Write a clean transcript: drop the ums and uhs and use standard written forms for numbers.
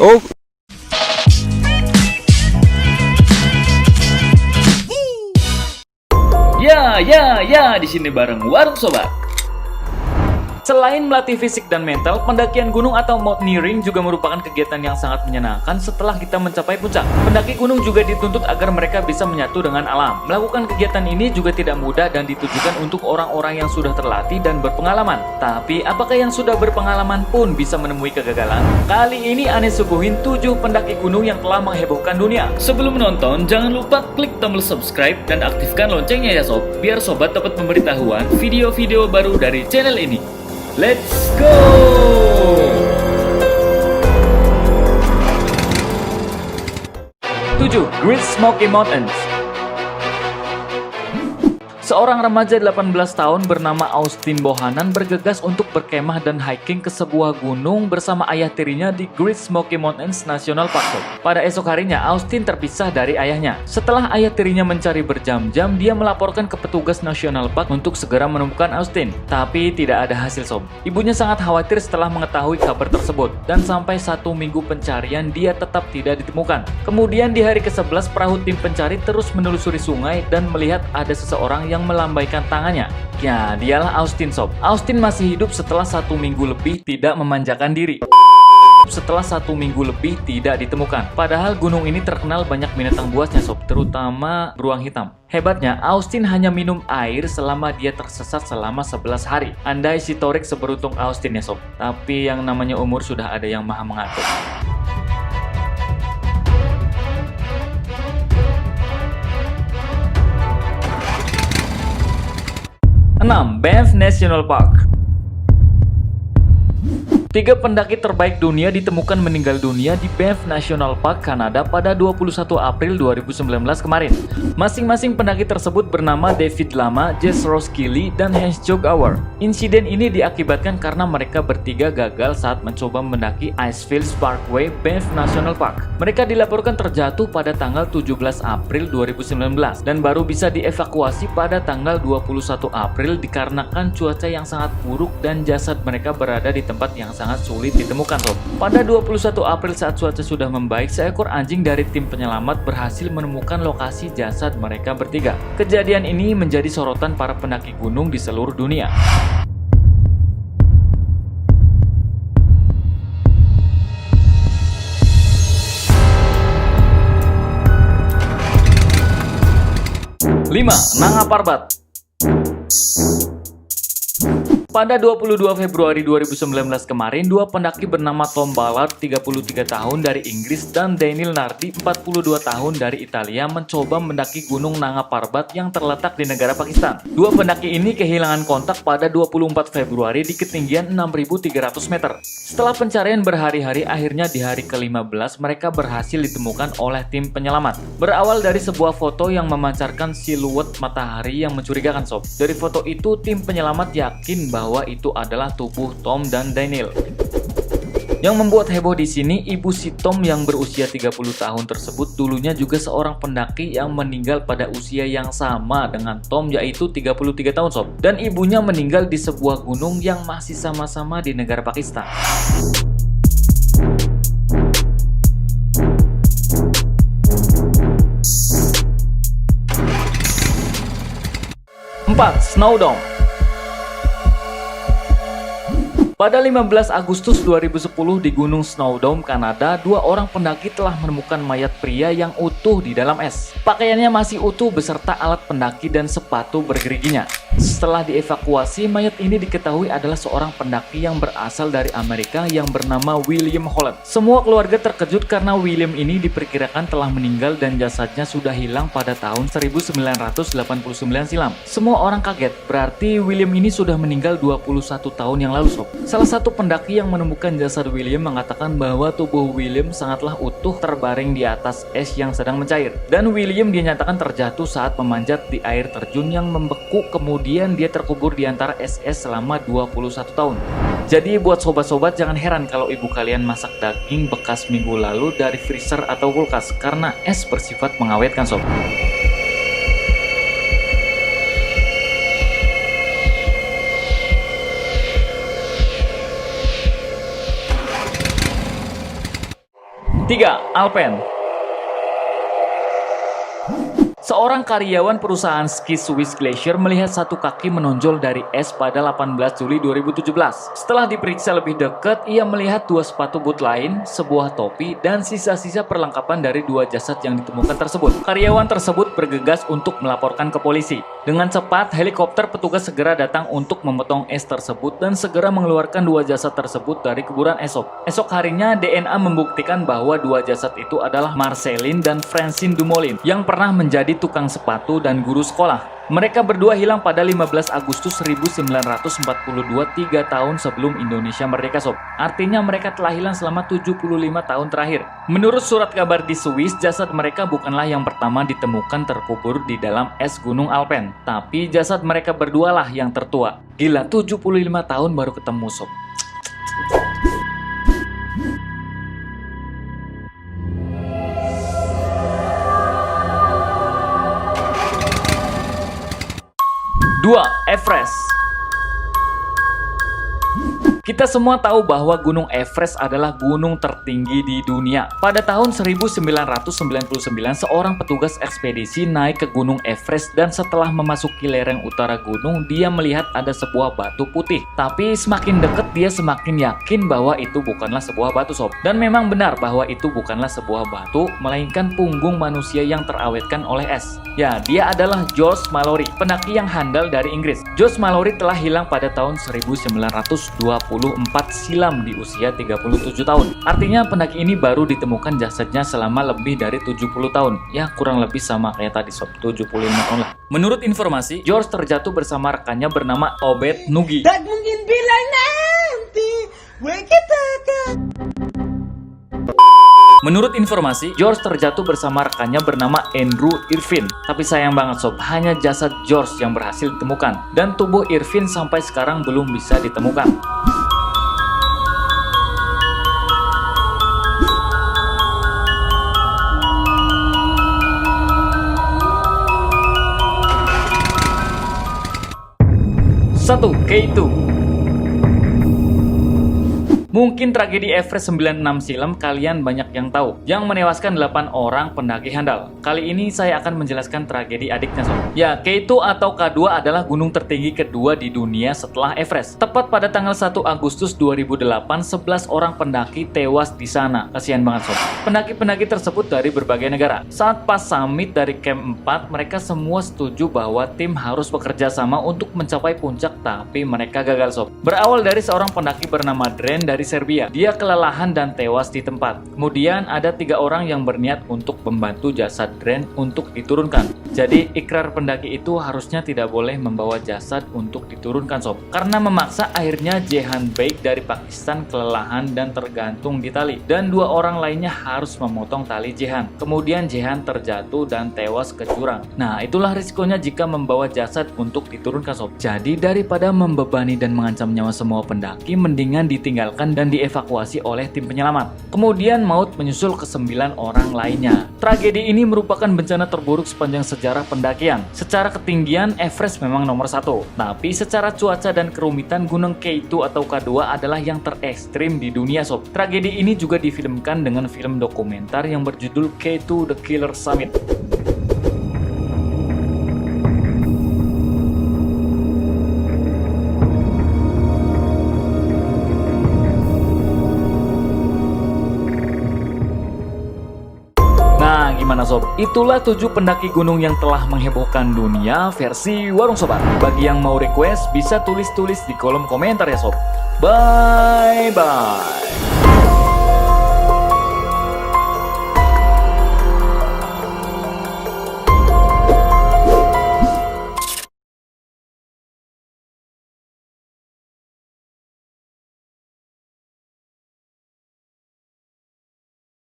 Oh, Ya, di sini bareng Warung Sobat. Selain melatih fisik dan mental, pendakian gunung atau mountaineering juga merupakan kegiatan yang sangat menyenangkan setelah kita mencapai puncak. Pendaki gunung juga dituntut agar mereka bisa menyatu dengan alam. Melakukan kegiatan ini juga tidak mudah dan ditujukan untuk orang-orang yang sudah terlatih dan berpengalaman. Tapi, apakah yang sudah berpengalaman pun bisa menemui kegagalan? Kali ini Ane suguhin 7 pendaki gunung yang telah menghebohkan dunia. Sebelum menonton, jangan lupa klik tombol subscribe dan aktifkan loncengnya ya sob, biar sobat dapat pemberitahuan video-video baru dari channel ini. Let's go! Tujuh, Great Smoky Mountains. Seorang remaja 18 tahun bernama Austin Bohannon bergegas untuk berkemah dan hiking ke sebuah gunung bersama ayah tirinya di Great Smoky Mountains National Park. Pada esok harinya, Austin terpisah dari ayahnya. Setelah ayah tirinya mencari berjam-jam, dia melaporkan ke petugas National Park untuk segera menemukan Austin. Tapi tidak ada hasil sob. Ibunya sangat khawatir setelah mengetahui kabar tersebut, dan sampai 1 minggu pencarian dia tetap tidak ditemukan. Kemudian di hari ke-11, perahu tim pencari terus menelusuri sungai dan melihat ada seseorang yang melambaikan tangannya. Ya, dialah Austin sob. Austin masih hidup setelah 1 minggu lebih tidak memanjakan diri. Setelah 1 minggu lebih tidak ditemukan. Padahal gunung ini terkenal banyak binatang buasnya sob, terutama beruang hitam. Hebatnya, Austin hanya minum air selama dia tersesat selama 11 hari. Andai si Torik seberuntung Austin ya sob. Tapi yang namanya umur sudah ada yang maha mengatur. 6. Banff National Park. 3 pendaki terbaik dunia ditemukan meninggal dunia di Banff National Park, Kanada pada 21 April 2019 kemarin. Masing-masing pendaki tersebut bernama David Lama, Jess Roskilly, dan Hans Jog Auer. Insiden ini diakibatkan karena mereka bertiga gagal saat mencoba mendaki Icefields Parkway, Banff National Park. Mereka dilaporkan terjatuh pada tanggal 17 April 2019 dan baru bisa dievakuasi pada tanggal 21 April dikarenakan cuaca yang sangat buruk dan jasad mereka berada di tempat yang sangat sulit ditemukan sob. Pada 21 April saat cuaca sudah membaik, seekor anjing dari tim penyelamat berhasil menemukan lokasi jasad mereka bertiga. Kejadian ini menjadi sorotan para pendaki gunung di seluruh dunia. Lima, Nanga Parbat. Pada 22 Februari 2019 kemarin, 2 pendaki bernama Tom Ballard, 33 tahun dari Inggris, dan Daniel Nardi, 42 tahun dari Italia, mencoba mendaki Gunung Nanga Parbat yang terletak di negara Pakistan. 2 pendaki ini kehilangan kontak pada 24 Februari di ketinggian 6.300 meter. Setelah pencarian berhari-hari, akhirnya di hari ke-15 mereka berhasil ditemukan oleh tim penyelamat. Berawal dari sebuah foto yang memancarkan siluet matahari yang mencurigakan sob. Dari foto itu, tim penyelamat yakin bahwa itu adalah tubuh Tom dan Daniel. Yang membuat heboh di sini, ibu si Tom yang berusia 30 tahun tersebut dulunya juga seorang pendaki yang meninggal pada usia yang sama dengan Tom, yaitu 33 tahun sob. Dan ibunya meninggal di sebuah gunung yang masih sama-sama di negara Pakistan. 4. Snow Dome. Pada 15 Agustus 2010 di Gunung Snow Dome, Kanada, 2 orang pendaki telah menemukan mayat pria yang utuh di dalam es. Pakaiannya masih utuh beserta alat pendaki dan sepatu bergeriginya. Setelah dievakuasi, mayat ini diketahui adalah seorang pendaki yang berasal dari Amerika yang bernama William Holland. Semua keluarga terkejut karena William ini diperkirakan telah meninggal dan jasadnya sudah hilang pada tahun 1989 silam. Semua orang kaget, berarti William ini sudah meninggal 21 tahun yang lalu sob. Salah satu pendaki yang menemukan jasad William mengatakan bahwa tubuh William sangatlah utuh terbaring di atas es yang sedang mencair. Dan William dinyatakan terjatuh saat memanjat di air terjun yang membeku, kemudian dia terkubur di antara es-es selama 21 tahun. Jadi buat sobat-sobat jangan heran kalau ibu kalian masak daging bekas minggu lalu dari freezer atau kulkas, karena es bersifat mengawetkan sob. 3. Alpen. Seorang karyawan perusahaan ski Swiss Glacier melihat satu kaki menonjol dari es pada 18 Juli 2017. Setelah diperiksa lebih dekat, ia melihat 2 sepatu boot lain, sebuah topi, dan sisa-sisa perlengkapan dari 2 jasad yang ditemukan tersebut. Karyawan tersebut bergegas untuk melaporkan ke polisi. Dengan cepat, helikopter petugas segera datang untuk memotong es tersebut dan segera mengeluarkan 2 jasad tersebut dari kuburan esok. Esok harinya, DNA membuktikan bahwa 2 jasad itu adalah Marceline dan Francine Dumoulin yang pernah menjadi tukang sepatu dan guru sekolah. Mereka berdua hilang pada 15 Agustus 1942, 3 tahun sebelum Indonesia merdeka, sob. Artinya mereka telah hilang selama 75 tahun terakhir. Menurut surat kabar di Swiss, jasad mereka bukanlah yang pertama ditemukan terkubur di dalam es Gunung Alpen, tapi jasad mereka berdua lah yang tertua. Gila, 75 tahun baru ketemu, sob. Dua, Everest. Kita semua tahu bahwa Gunung Everest adalah gunung tertinggi di dunia. Pada tahun 1999, seorang petugas ekspedisi naik ke Gunung Everest dan setelah memasuki lereng utara gunung, dia melihat ada sebuah batu putih. Tapi semakin dekat dia semakin yakin bahwa itu bukanlah sebuah batu, sob. Dan memang benar bahwa itu bukanlah sebuah batu, melainkan punggung manusia yang terawetkan oleh es. Ya, dia adalah George Mallory, pendaki yang handal dari Inggris. George Mallory telah hilang pada tahun 1924 silam di usia 37 tahun. Artinya pendaki ini baru ditemukan jasadnya selama lebih dari 70 tahun. Ya, kurang lebih sama kayak tadi, sob, 75 tahun lah. Menurut informasi, George terjatuh bersama rekannya bernama Obed Nugi. Dan mungkin bilang nanti kita akan. Menurut informasi, George terjatuh bersama rekannya bernama Andrew Irvine. Tapi sayang banget, sob, hanya jasad George yang berhasil ditemukan. Dan tubuh Irvine sampai sekarang belum bisa ditemukan. Satu, K2. Mungkin tragedi Everest 96 silam kalian banyak yang tahu, yang menewaskan 8 orang pendaki handal. Kali ini saya akan menjelaskan tragedi adiknya, sob. Ya, K2 atau K2 adalah gunung tertinggi kedua di dunia setelah Everest. Tepat pada tanggal 1 Agustus 2008, 11 orang pendaki tewas di sana. Kasihan banget, sob. Pendaki-pendaki tersebut dari berbagai negara. Saat pas summit dari Camp 4, mereka semua setuju bahwa tim harus bekerja sama untuk mencapai puncak, tapi mereka gagal, sob. Berawal dari seorang pendaki bernama Dren dari Serbia. Dia kelelahan dan tewas di tempat. Kemudian ada 3 orang yang berniat untuk membantu jasad Dren untuk diturunkan. Jadi ikrar pendaki itu harusnya tidak boleh membawa jasad untuk diturunkan, sob. Karena memaksa, akhirnya Jehan Baik dari Pakistan kelelahan dan tergantung di tali. Dan 2 orang lainnya harus memotong tali Jehan. Kemudian Jehan terjatuh dan tewas ke jurang. Nah, itulah risikonya jika membawa jasad untuk diturunkan, sob. Jadi daripada membebani dan mengancam nyawa semua pendaki, mendingan ditinggalkan dan dievakuasi oleh tim penyelamat. Kemudian maut menyusul ke 9 orang lainnya. Tragedi ini merupakan bencana terburuk sepanjang sejarah pendakian. Secara ketinggian, Everest memang nomor 1. Tapi secara cuaca dan kerumitan, gunung K2 atau K2 adalah yang terekstrim di dunia, sob. Tragedi ini juga difilmkan dengan film dokumenter yang berjudul K2 The Killer Summit. Nah, gimana, sob? Itulah 7 pendaki gunung yang telah menghebohkan dunia versi Warung Sobat. Bagi yang mau request, bisa tulis-tulis di kolom komentar ya, sob. Bye-bye.